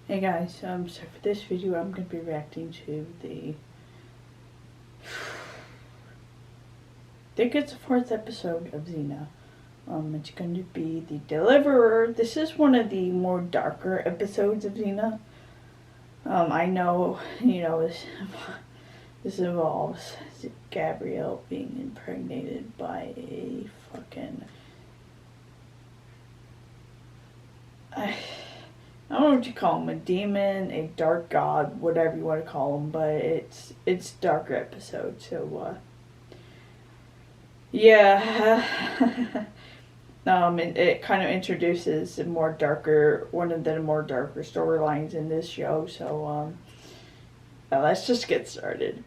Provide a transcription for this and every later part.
Hey guys, so for this video I'm going to be reacting to the I think it's the 4th episode of Xena. It's going to be the Deliverer. This is one of the more darker episodes of Xena. I know, this involves Gabrielle being impregnated by a fucking... I don't know what you call him, a demon, a dark god, whatever you want to call him, but it's darker episode, so yeah. It kind of introduces one of the more darker storylines in this show, so let's just get started.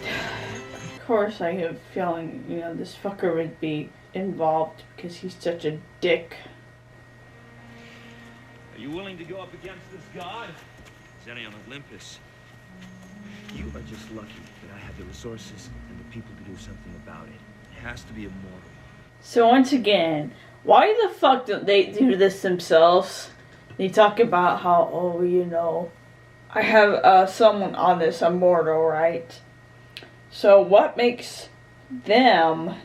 Of course, I have a feeling, this fucker would be involved because he's such a dick. Are you willing to go up against this god? Xena on Olympus. You are just lucky that I have the resources and the people to do something about it. It has to be immortal. So once again, why the fuck don't they do this themselves? They talk about how, I have someone on this immortal, right? So what makes them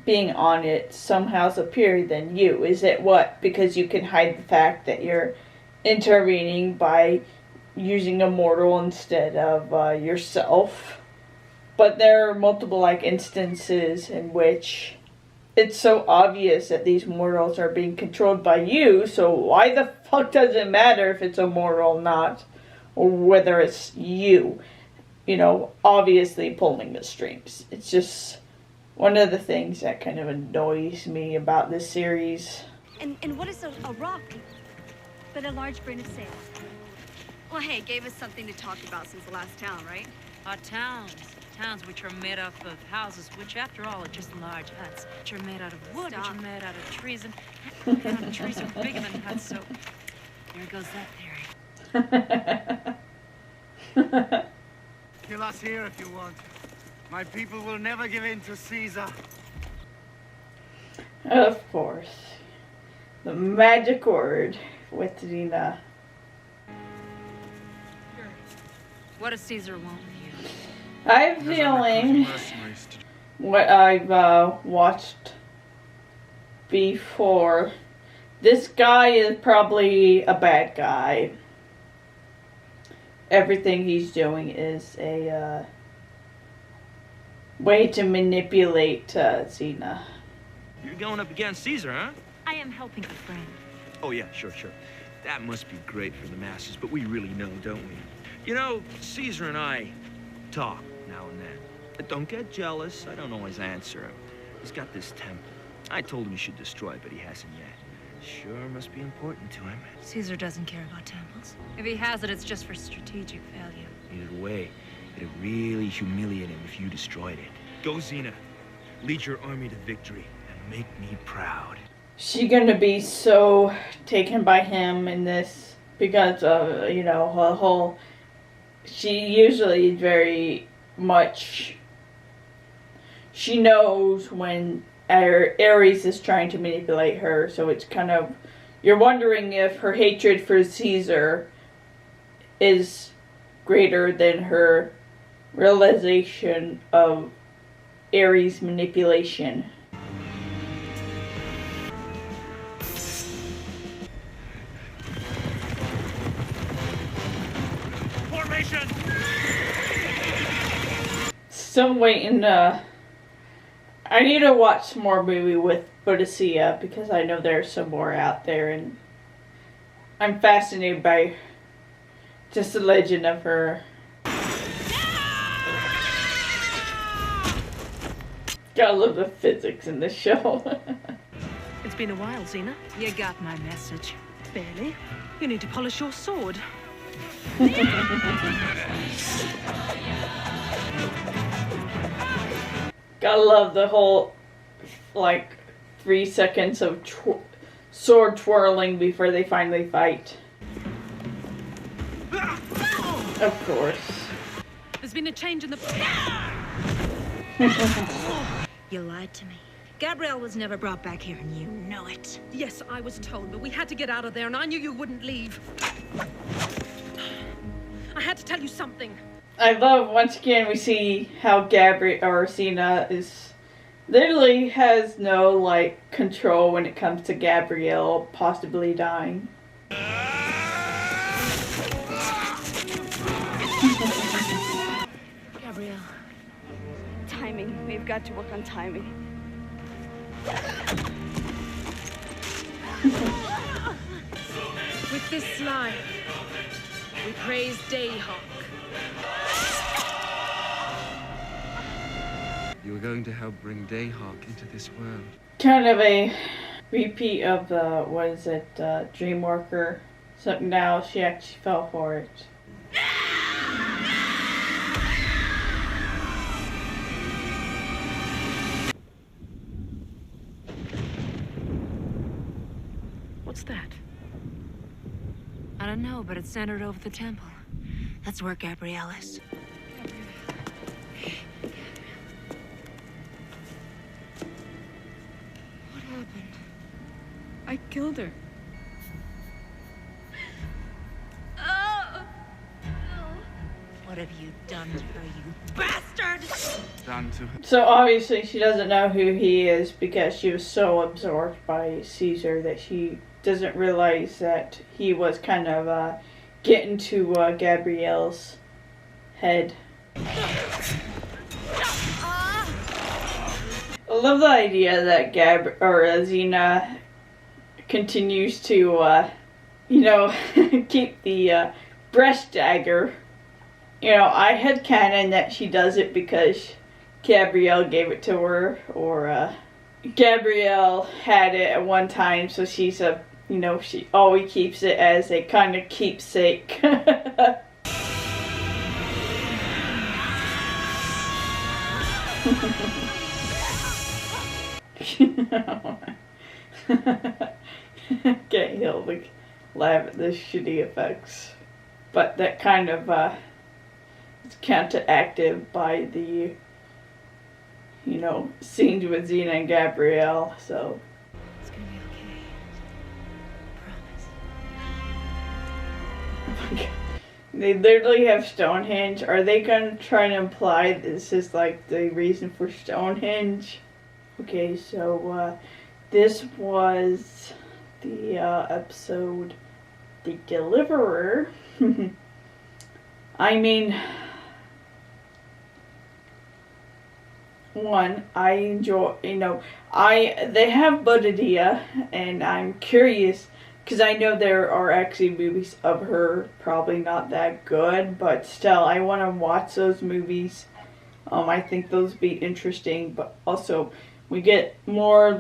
being on it somehow superior than you? Is it what? Because you can hide the fact that you're intervening by using a mortal instead of yourself. But there are multiple instances in which it's so obvious that these mortals are being controlled by you, so why the fuck does it matter if it's a mortal or not, or whether it's you, obviously pulling the strings. It's just one of the things that kind of annoys me about this series. And what is a rock but a large grain of sand? Well, hey, it gave us something to talk about since the last town, right? Our towns which are made up of houses, which after all are just large huts, which are made out of wood, which are made out of trees, and trees are bigger than huts, so there goes that theory. Kill us here if you want. My people will never give in to Caesar. Of course. The magic word with Xena. What does Caesar want with you? I have a feeling what I've watched before, this guy is probably a bad guy. Everything he's doing is a way to manipulate Xena. You're going up against Caesar, huh? I am helping a friend. Oh yeah, sure. That must be great for the masses, but we really know, don't we? Caesar and I talk now and then. But don't get jealous. I don't always answer him. He's got this temple. I told him he should destroy it, but he hasn't yet. Sure must be important to him. Caesar doesn't care about temples. If he has it, it's just for strategic value. Either way, it'd really humiliate him if you destroyed it. Go, Xena. Lead your army to victory and make me proud. She gonna be so taken by him in this because of, her whole... She usually very much... She knows when Ares is trying to manipulate her, so it's kind of... You're wondering if her hatred for Caesar is greater than her realization of Ares' manipulation. Formation! Still waiting, I need to watch more movie with Bodicea because I know there's some more out there, and I'm fascinated by just the legend of her. Gotta love the physics in this show. It's been a while, Xena. You got my message. Barely. You need to polish your sword. Gotta love the whole, 3 seconds of sword twirling before they finally fight. Of course. There's been a change in the... You lied to me. Gabrielle was never brought back here, and you know it. Yes, I was told, but we had to get out of there, and I knew you wouldn't leave. I had to tell you something. I love, once again, we see how Xena is literally has no, like, control when it comes to Gabrielle possibly dying. Gabrielle. Timing. We've got to work on timing. With this slide, we praise Dayhawk. You were going to help bring Dayhawk into this world. Kind of a repeat of the, what is it, Dreamworker. So now she actually fell for it. What's that? I don't know, but it's centered over the temple. That's where Gabrielle is. What happened? I killed her. What have you done to her, you bastard? Done to her. So obviously she doesn't know who he is because she was so absorbed by Caesar that she doesn't realize that he was kind of getting to Gabrielle's head. I love the idea that Xena continues to, keep the breast dagger. You know, I had canon that she does it because Gabrielle gave it to her, or Gabrielle had it at one time, so she's she always keeps it as a kind of keepsake. Can't help but laugh at the shitty effects, but that kind of it's counteractive by the scenes with Xena and Gabrielle, so It's gonna be okay. Promise. they literally have Stonehenge. Are they gonna try to imply this is like the reason for Stonehenge? Okay, so this was the episode The Deliverer. I mean, one, I enjoy, they have Bodhidia, and I'm curious, because I know there are actually movies of her, probably not that good, but still, I want to watch those movies. I think those would be interesting, but also, we get more,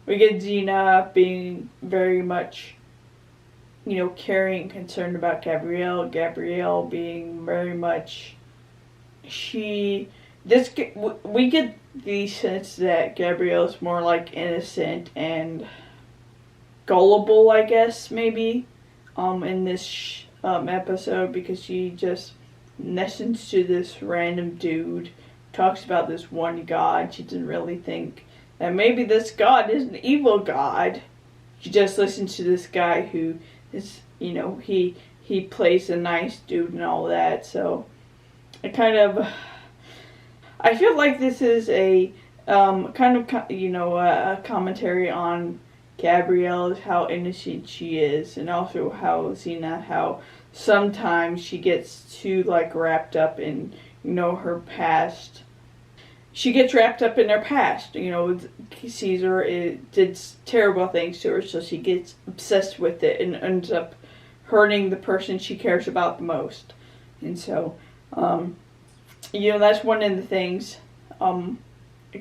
we get Xena being very much, caring and concerned about Gabrielle. Gabrielle being very much, we get the sense that Gabrielle's more like innocent and gullible, I guess, maybe, in this episode, because she just listens to this random dude, talks about this one god. She doesn't really think that maybe this god is an evil god. She just listens to this guy who is, he plays a nice dude and all that, so I feel like this is a a commentary on Gabrielle, how innocent she is, and also how Xena, how sometimes she gets too wrapped up in her past. She gets wrapped up in her past. Caesar did terrible things to her, so she gets obsessed with it and ends up hurting the person she cares about the most. And so, that's one of the things I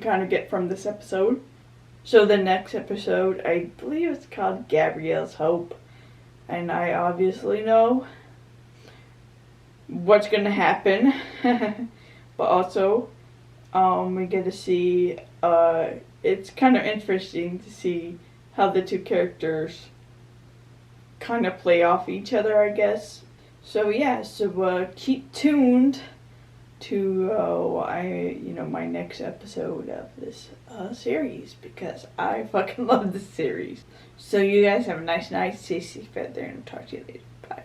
kind of get from this episode. So the next episode, I believe it's called Gabrielle's Hope. And I obviously know what's going to happen. But also, we get to see, it's kind of interesting to see how the two characters kind of play off each other, I guess. So yeah, keep tuned to my next episode of this series, because I fucking love this series. So you guys have a nice night. Stay safe out there, and talk to you later. Bye.